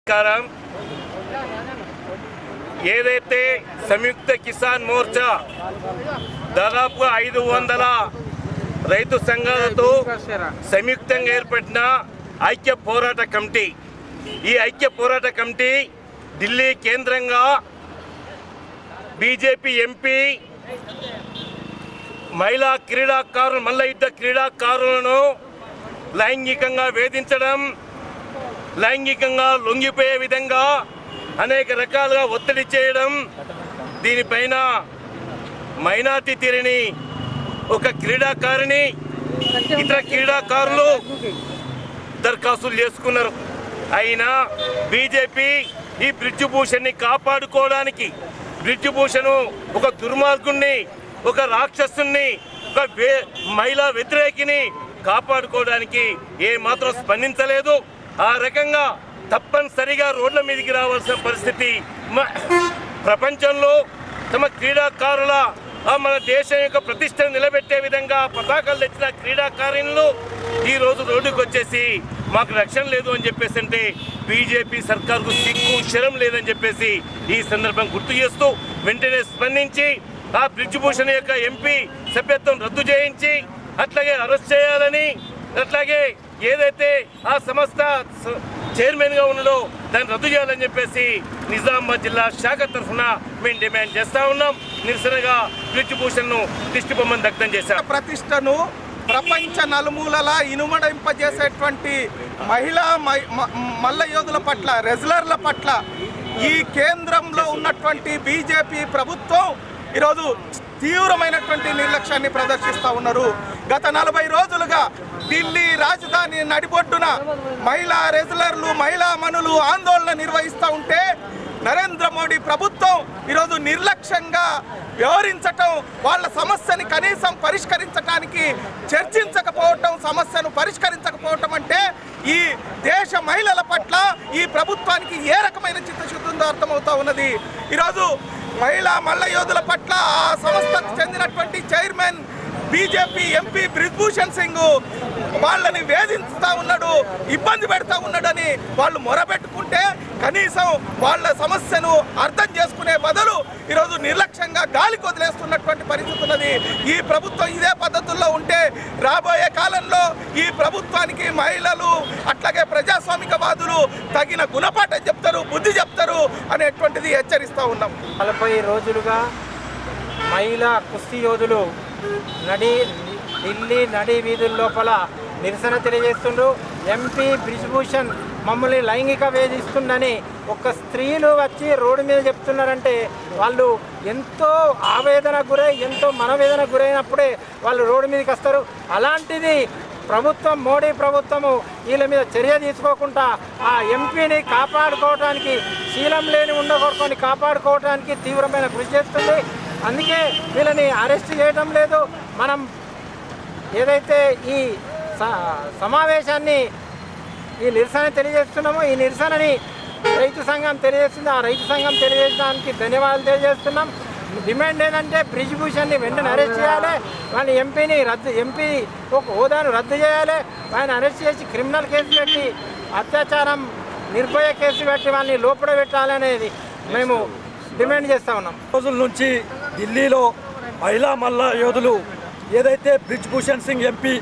నమస్కారం. ఏదైతే సంయుక్త కిసాన్ మోర్చా దాదాపు 500 రైతు సంఘాలతో సంయుక్తంగా ఏర్పడిన ఐక్య పోరాట కమిటీ, ఈ ఐక్య పోరాట కమిటీ ఢిల్లీ కేంద్రంగా బీజేపీ ఎంపీ మహిళా క్రీడాకారులు మల్లయుద్ధ క్రీడాకారులను లైంగికంగా వేధించడం, లైంగికంగా లొంగిపోయే విధంగా అనేక రకాలుగా ఒత్తిడి చేయడం, దీనిపైన మైనార్టీ తీరిని ఒక క్రీడాకారిణి ఇతర క్రీడాకారులు దరఖాస్తులు చేసుకున్నారు. అయినా బీజేపీ ఈ బ్రిజ్భూషణ్ని కాపాడుకోవడానికి, బ్రిజ్భూషణ్ ఒక దుర్మార్గుణ్ణి, ఒక రాక్షసుని, ఒక మహిళా వ్యతిరేకిని కాపాడుకోవడానికి ఏమాత్రం స్పందించలేదు. ఆ రకంగా తప్పనిసరిగా రోడ్ల మీదకి రావాల్సిన పరిస్థితి. ప్రపంచంలో తమ క్రీడాకారుల మన దేశం యొక్క ప్రతిష్టను నిలబెట్టే విధంగా పతాకాలు తెచ్చిన క్రీడాకారులు ఈరోజు రోడ్డుకు వచ్చేసి మాకు రక్షణ లేదు అని చెప్పేసి అంటే బీజేపీ సర్కార్కు సిగ్గు శరం లేదని చెప్పేసి ఈ సందర్భం గుర్తు చేస్తూ వెంటనే స్పందించి ఆ బ్రిజ్భూషణ్ యొక్క ఎంపీ సభ్యత్వం రద్దు చేయించి అట్లాగే అరెస్ట్ చేయాలని, అట్లాగే ఏదైతే ఆ సంస్థ చైర్మన్గా ఉన్నాడో దాన్ని రద్దు చేయాలని చెప్పేసి నిజామాబాద్ జిల్లా శాఖ తరఫున మేము డిమాండ్ చేస్తూ ఉన్నాం. నిరసనగా బ్రిజ్భూషణ్ను దిష్టిబొమ్మను దగ్ధం చేశారు. ప్రతిష్టను ప్రపంచ నలుమూలలా ఇనుమడింపజేసేటువంటి మహిళా మల్ల యోధుల పట్ల, రెజ్లర్ల పట్ల ఈ కేంద్రంలో ఉన్నటువంటి బీజేపీ ప్రభుత్వం ఈరోజు తీవ్రమైనటువంటి నిర్లక్ష్యాన్ని ప్రదర్శిస్తూ ఉన్నారు. గత 40 రోజులుగా ఢిల్లీ రాజధాని నడిబొడ్డున మహిళా రెజ్లర్లు, మహిళా మనులు ఆందోళన నిర్వహిస్తూ ఉంటే నరేంద్ర మోడీ ప్రభుత్వం ఈరోజు నిర్లక్ష్యంగా వ్యవహరించటం, వాళ్ళ సమస్యని కనీసం పరిష్కరించడానికి చర్చించకపోవటం, సమస్యను పరిష్కరించకపోవటం అంటే ఈ దేశ మహిళల పట్ల ఈ ప్రభుత్వానికి ఏ రకమైన చిత్తశుద్ధి ఉందో అర్థమవుతా ఉన్నది. ఈరోజు మహిళా మల్ల యోధుల పట్ల ఆ సంస్థకు చెందినటువంటి chairman BJP MP Brij Bhushan Singh వాళ్ళని వేధిస్తూ ఉన్నాడు, ఇబ్బంది పెడతా ఉన్నాడని వాళ్ళు మొరబెట్టుకుంటే కనీసం వాళ్ళ సమస్యను అర్థం చేసుకునే బదులు ఈరోజు నిర్లక్ష్యంగా గాలికి వదిలేస్తున్నటువంటి పరిస్థితి ఉన్నది. ఈ ప్రభుత్వం ఇదే పద్ధతుల్లో ఉంటే రాబోయే కాలంలో ఈ ప్రభుత్వానికి మహిళలు అట్లాగే ప్రజాస్వామికవాదులు తగిన గుణపాఠం చెప్తారు, బుద్ధి చెప్తారు అనేటువంటిది హెచ్చరిస్తూ ఉన్నాం. 40 రోజులుగా మహిళా కుస్తీ యోధులు ఢిల్లీ నడి వీధుల లోపల నిరసన తెలియజేస్తుండ్రు. ఎంపీ బ్రిజ్భూషణ్ మమ్మల్ని లైంగిక వేధిస్తుందని ఒక స్త్రీలు వచ్చి రోడ్డు మీద చెప్తున్నారంటే వాళ్ళు ఎంతో ఆవేదనకు గురై, ఎంతో మనవేదనకు గురైనప్పుడే వాళ్ళు రోడ్డు మీదకి వస్తారు. అలాంటిది ప్రభుత్వం, మోడీ ప్రభుత్వము వీళ్ళ మీద చర్య తీసుకోకుండా ఆ ఎంపీని కాపాడుకోవడానికి, శీలం లేని ఉండగొట్టుకొని కాపాడుకోవడానికి తీవ్రమైన కృషి చేస్తుంది. అందుకే వీళ్ళని అరెస్ట్ చేయడం లేదు. మనం ఏదైతే ఈ సమావేశాన్ని, ఈ నిరసన తెలియజేస్తున్నామో, ఈ నిరసనని రైతు సంఘం తెలియజేస్తుంది. ఆ రైతు సంఘం తెలియజేయడానికి ధన్యవాదాలు తెలియజేస్తున్నాం. డిమాండ్ ఏంటంటే బ్రిజ్భూషణ్ని వెంటనే అరెస్ట్ చేయాలి, వాళ్ళ ఎంపీ ఒక హోదాను రద్దు చేయాలి, ఆయన అరెస్ట్ చేసి క్రిమినల్ కేసు పెట్టి, అత్యాచారం నిర్భయ కేసు పెట్టి వాళ్ళని లోపల పెట్టాలనేది మేము డిమాండ్ చేస్తూ ఉన్నాం. రోజుల నుంచి ఢిల్లీలో మహిళా మల్ల యోధులు ఏదైతే బ్రిజ్భూషణ్ సింగ్ ఎంపీ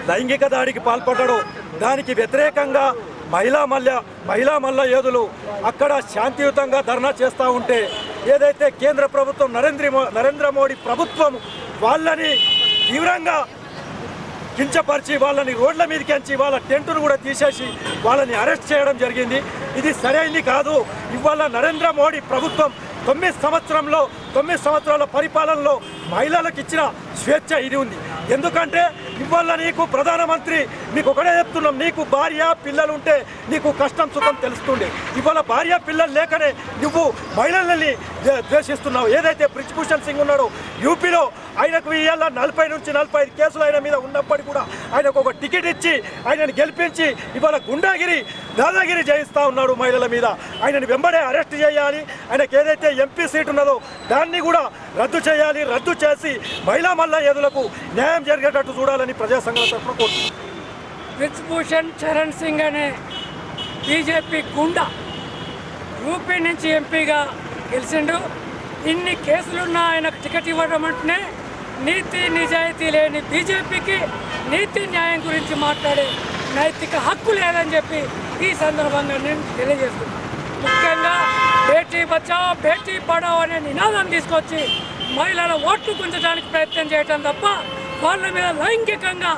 లైంగిక దాడికి పాల్పడ్డాడో దానికి వ్యతిరేకంగా మహిళా మల్ల యోధులు అక్కడ శాంతియుతంగా ధర్నా చేస్తూ ఉంటే ఏదైతే కేంద్ర ప్రభుత్వం నరేంద్ర మోడీ ప్రభుత్వం వాళ్ళని తీవ్రంగా కించపరిచి వాళ్ళని రోడ్ల మీదకి అంచి వాళ్ళ టెంటును కూడా తీసేసి వాళ్ళని అరెస్ట్ చేయడం జరిగింది. ఇది సరైనది కాదు. ఇవాళ నరేంద్ర మోడీ ప్రభుత్వం 9 సంవత్సరాల పరిపాలనలో మహిళలకు ఇచ్చిన స్వేచ్ఛ ఇది ఉంది. ఎందుకంటే ఇవాళ నీకు ప్రధానమంత్రి నీకు ఒకటే చెప్తున్నాం, నీకు భార్య పిల్లలు ఉంటే నీకు కష్టం సుఖం తెలుస్తుండే. ఇవాళ భార్య పిల్లలు లేకనే నువ్వు మహిళలని ద్వేషిస్తున్నావు. ఏదైతే బ్రిజ్భూషణ్ సింగ్ ఉన్నాడో యూపీలో ఆయనకు ఇవాళ 40 నుంచి 45 కేసులు ఆయన మీద ఉన్నప్పటికీ కూడా ఆయనకు ఒక టికెట్ ఇచ్చి ఆయనను గెలిపించి ఇవాళ గుండాగిరి, దాదాగిరి చేయిస్తూ ఉన్నాడు మహిళల మీద. ఆయనను వెంబడే అరెస్ట్ చేయాలి. ఆయనకు ఏదైతే ఎంపీ సీట్ ఉన్నదో దాన్ని కూడా రద్దు చేయాలి. రద్దు చేసి మహిళా మల్ల యోధులకు న్యాయం జరిగేటట్టు చూడాలని ప్రజా సంఘాల తరఫున కోరుతున్నాం. బ్రిజ్భూషణ్ చరణ్ సింగ్ అనే బీజేపీ గుండా యూపీ నుంచి ఎంపీగా గెలిచిండు. ఇన్ని కేసులున్నా ఆయనకు టికెట్ ఇవ్వడం అంటేనే నీతి నిజాయితీ లేని బీజేపీకి నీతి న్యాయం గురించి మాట్లాడే నైతిక హక్కు లేదని చెప్పి ఈ సందర్భంగా నేను తెలియజేస్తున్నాను. ముఖ్యంగా బేటీ బచావో బేటీ పడావో అనే నినాదం తీసుకొచ్చి మహిళల ఓట్లు గుంజడానికి ప్రయత్నం చేయటం తప్ప వాళ్ళ మీద లైంగికంగా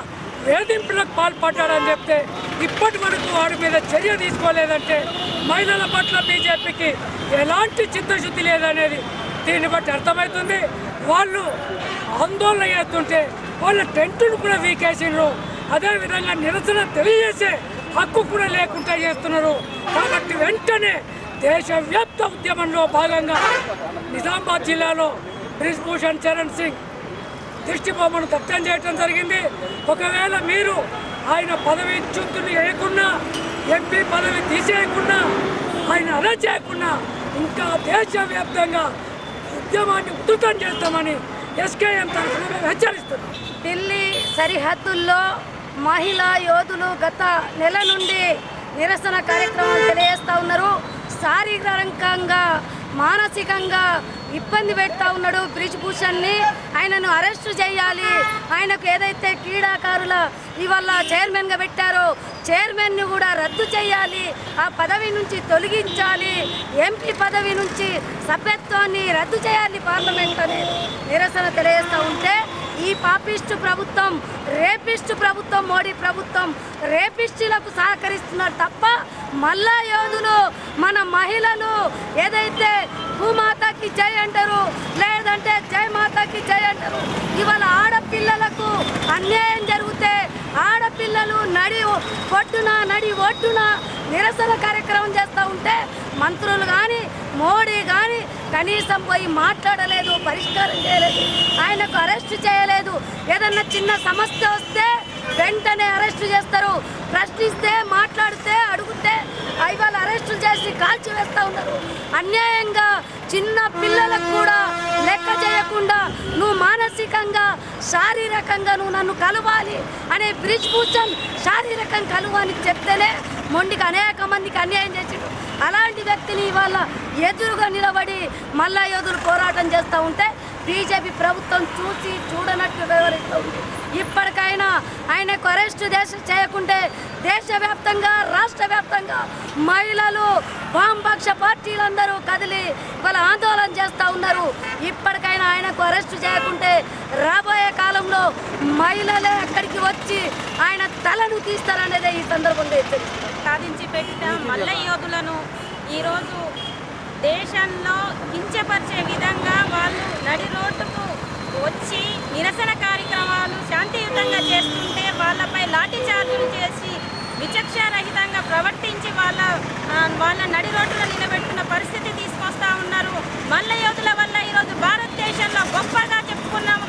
వేధింపులకు పాల్పడ్డాడని చెప్తే ఇప్పటి వరకు వాడి మీద చర్య తీసుకోలేదంటే మహిళల పట్ల బీజేపీకి ఎలాంటి చిత్తశుద్ధి లేదనేది దీన్ని బట్టి అర్థమవుతుంది. వాళ్ళు ఆందోళన చేస్తుంటే వాళ్ళ టెంటును కూడా వీకేసిండ్రు. అదేవిధంగా నిరసన తెలియజేసే హక్కు కూడా లేకుండా చేస్తున్నారు. కాబట్టి వెంటనే దేశవ్యాప్త ఉద్యమంలో భాగంగా నిజామాబాద్ జిల్లాలో బ్రిజ్భూషణ్ చరణ్ సింగ్ దిష్టిబొమ్మను దగ్ధం చేయడం జరిగింది. ఒకవేళ మీరు ఆయన పదవి చ్యుతులు వేయకుండా, ఎంపీ పదవి తీసేయకుండా, ఆయన అరెస్ట్ చేయకుండా ఇంకా దేశవ్యాప్తంగా ఉద్యమాన్ని ఉధృతం చేస్తామని ఎస్కేఎం తరఫున మేము హెచ్చరిస్తున్నాం. ఢిల్లీ సరిహద్దుల్లో మహిళా యోధులు గత నెల నుండి నిరసన కార్యక్రమాలు తెలియజేస్తూ ఉన్నారు. శారీరకంగా మానసికంగా ఇబ్బంది పెడతా ఉన్నాడు బ్రిజ్భూషణ్ని. ఆయనను అరెస్టు చేయాలి, ఆయనకు ఏదైతే క్రీడాకారుల ఇవాళ చైర్మన్గా పెట్టారో చైర్మన్ను కూడా రద్దు చేయాలి, ఆ పదవి నుంచి తొలగించాలి, ఎంపీ పదవి నుంచి సభ్యత్వాన్ని రద్దు చేయాలి పార్లమెంట్ అనేది నిరసన తెలియజేస్తూ ఉంటే ఈ పాపిస్టు ప్రభుత్వం, రేపిస్టు ప్రభుత్వం, మోడీ ప్రభుత్వం రేపిస్టులకు సహకరిస్తున్నారు తప్ప మల్లా యోధులు మన మహిళలు ఏదైతే భూమాతకి జై అంటారు, లేదంటే జై మాతకి జై అంటారు. ఇవాళ ఆడపిల్లలకు అన్యాయం జరిగితే ఆడపిల్లలు నడి ఒడ్డున నిరసన కార్యక్రమం చేస్తూ ఉంటే మంత్రులు కానీ మోడీ కానీ కనీసం పోయి మాట్లాడలేదు, పరిష్కారం చేయలేదు, ఆయనకు అరెస్ట్ చేయలేదు. ఏదన్నా చిన్న సమస్య వస్తే వెంటనే అరెస్టు చేస్తారు, ప్రశ్నిస్తే మాట్లాడితే అడిగితే ఇవాళ అరెస్టులు చేసి కాల్చివేస్తూ ఉన్నారు. అన్యాయంగా చిన్న పిల్లలకు కూడా లెక్క చేయకుండా నువ్వు మానసికంగా శారీరకంగా నువ్వు నన్ను కలవాలి అనే బ్రిజ్భూషణ్ శారీరకం కలువని చెప్తేనే మొండికి అనేక మందికి అన్యాయం చేసిండు. అలాంటి వ్యక్తిని ఇవాళ ఎదురుగా నిలబడి మల్లా యోధులు పోరాటం చేస్తూ ఉంటే బీజేపీ ప్రభుత్వం చూసి చూడనట్టు వ్యవహరిస్తూ ఉంది. ఇప్పటికైనా ఆయనకు అరెస్టు చేయకుంటే దేశవ్యాప్తంగా రాష్ట్ర వ్యాప్తంగా మహిళలు వామపక్ష పార్టీలందరూ కదిలి వాళ్ళ ఆందోళన చేస్తూ ఉన్నారు. ఇప్పటికైనా ఆయనకు అరెస్టు చేయకుంటే రాబోయే కాలంలో మహిళలే అక్కడికి వచ్చి ఆయన తలను తీస్తారనేదే ఈ సందర్భంగా సాధించి పెట్టిన మల్ల యోధులను ఈరోజు దేశంలో కించపరిచే విధంగా వాళ్ళు నడి రోడ్డుకు వచ్చి నిరసన కార్యక్రమాలు శాంతియుతంగా చేస్తుంటే వాళ్ళపై లాఠీ చార్జీలు చేసి విచక్షణరహితంగా ప్రవర్తించి వాళ్ళ నడి రోడ్డులో నిలబెట్టుకున్న పరిస్థితి తీసుకొస్తా ఉన్నారు. మల్ల యోధుల వల్ల ఈరోజు భారతదేశంలో గొప్పగా చెప్పుకున్నాము.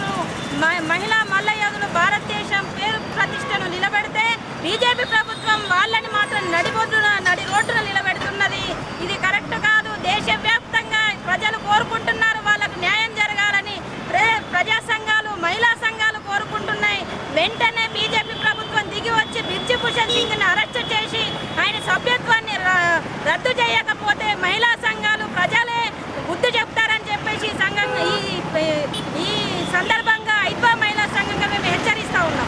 మహిళా మల్ల యోధులు భారతదేశం పేరు ప్రతిష్టను నిలబెడితే బీజేపీ ప్రభుత్వం వాళ్ళని మాత్రం నడి రోడ్డున నిలబెడుతున్నది. ఇది కరెక్ట్ కాదు. దేశవ్యాప్తంగా ప్రజలు కోరుకుంటున్నారు వాళ్ళకు న్యాయం జరగాలని. ప్రజా సంఘాలు, మహిళా సంఘాలు కోరుకుంటున్నాయి. వెంటనే బీజేపీ ప్రభుత్వం దిగి వచ్చి బ్రిజ్భూషణ్ సింగ్ని అరెస్టు చేసి ఆయన సభ్యత్వాన్ని రద్దు చేయకపోతే మహిళా